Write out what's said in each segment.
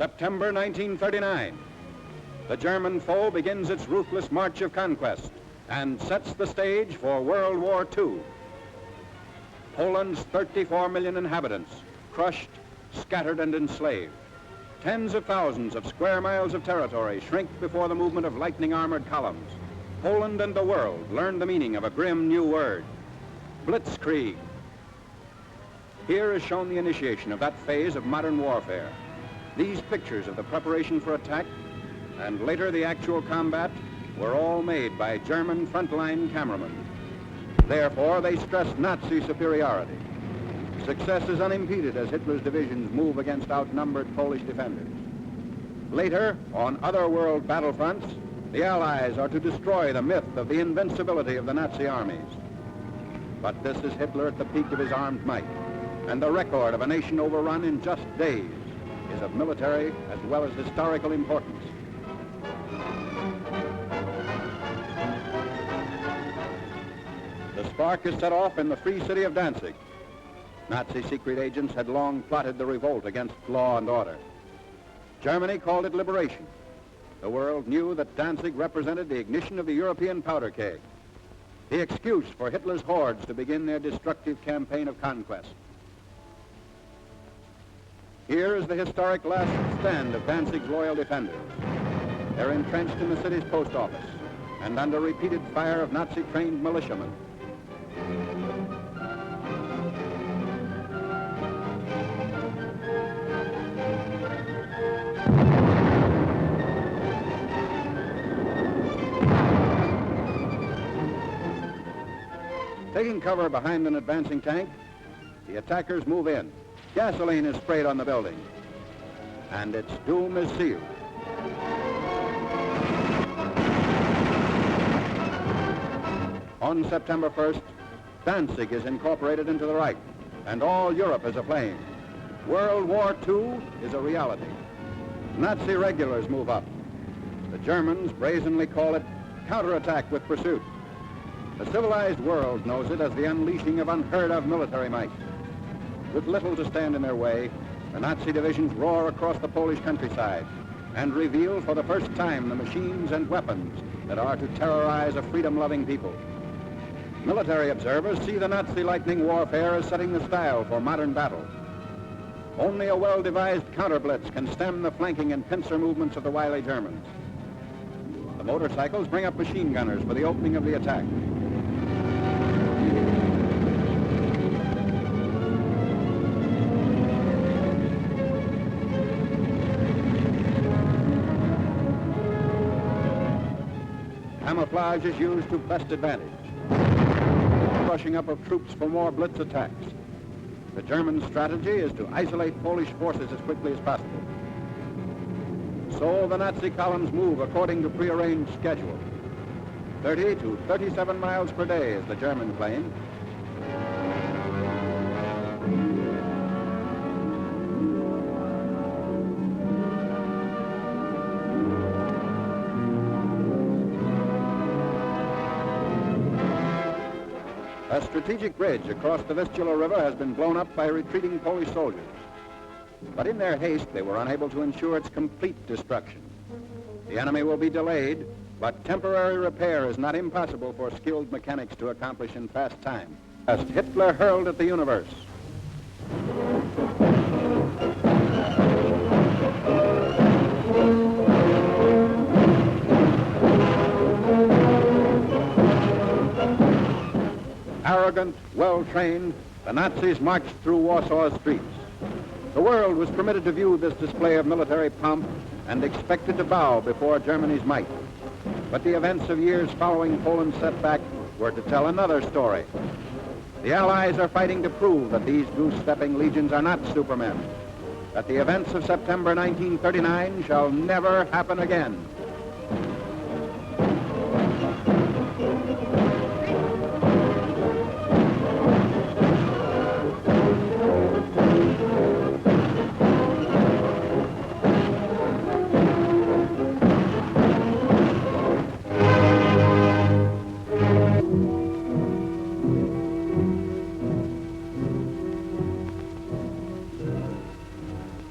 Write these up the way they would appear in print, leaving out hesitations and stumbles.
September 1939. The German foe begins its ruthless march of conquest and sets the stage for World War II. Poland's 34 million inhabitants, crushed, scattered, and enslaved. Tens of thousands of square miles of territory shrink before the movement of lightning armored columns. Poland and the world learn the meaning of a grim new word, blitzkrieg. Here is shown the initiation of that phase of modern warfare. These pictures of the preparation for attack and later the actual combat were all made by German frontline cameramen. Therefore, they stress Nazi superiority. Success is unimpeded as Hitler's divisions move against outnumbered Polish defenders. Later, on other world battlefronts, the Allies are to destroy the myth of the invincibility of the Nazi armies. But this is Hitler at the peak of his armed might, and the record of a nation overrun in just days is of military as well as historical importance. The spark is set off in the free city of Danzig. Nazi secret agents had long plotted the revolt against law and order. Germany called it liberation. The world knew that Danzig represented the ignition of the European powder keg, the excuse for Hitler's hordes to begin their destructive campaign of conquest. Here is the historic last stand of Danzig's loyal defenders. They're entrenched in the city's post office and under repeated fire of Nazi-trained militiamen. Taking cover behind an advancing tank, the attackers move in. Gasoline is sprayed on the building, and its doom is sealed. On September 1st, Danzig is incorporated into the Reich, and all Europe is aflame. World War II is a reality. Nazi regulars move up. The Germans brazenly call it counterattack with pursuit. The civilized world knows it as the unleashing of unheard-of military might. With little to stand in their way, the Nazi divisions roar across the Polish countryside and reveal for the first time the machines and weapons that are to terrorize a freedom-loving people. Military observers see the Nazi lightning warfare as setting the style for modern battle. Only a well-devised counter-blitz can stem the flanking and pincer movements of the wily Germans. The motorcycles bring up machine gunners for the opening of the attack. Camouflage is used to best advantage. Rushing up of troops for more blitz attacks. The German strategy is to isolate Polish forces as quickly as possible. So the Nazi columns move according to prearranged schedule. 30 to 37 miles per day is the German claim. A strategic bridge across the Vistula River has been blown up by retreating Polish soldiers. But in their haste, they were unable to ensure its complete destruction. The enemy will be delayed, but temporary repair is not impossible for skilled mechanics to accomplish in fast time. As Hitler hurled at the universe. Arrogant, well-trained, the Nazis marched through Warsaw's streets. The world was permitted to view this display of military pomp and expected to bow before Germany's might. But the events of years following Poland's setback were to tell another story. The Allies are fighting to prove that these goose-stepping legions are not supermen, that the events of September 1939 shall never happen again.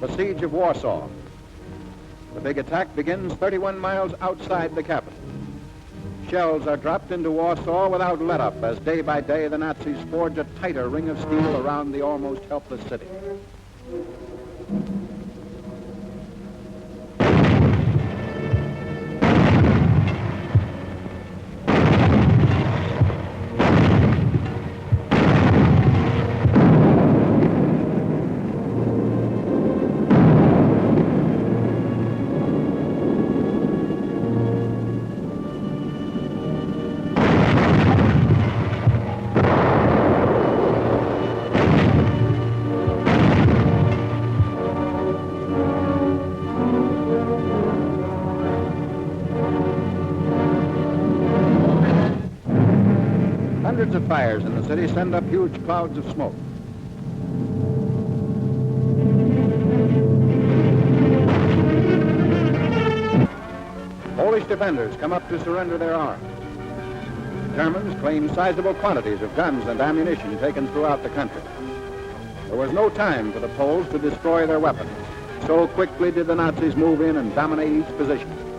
The Siege of Warsaw. The big attack begins 31 miles outside the capital. Shells are dropped into Warsaw without let-up as day by day the Nazis forge a tighter ring of steel around the almost helpless city. Hundreds of fires in the city send up huge clouds of smoke. Polish defenders come up to surrender their arms. Germans claim sizable quantities of guns and ammunition taken throughout the country. There was no time for the Poles to destroy their weapons. So quickly did the Nazis move in and dominate each position.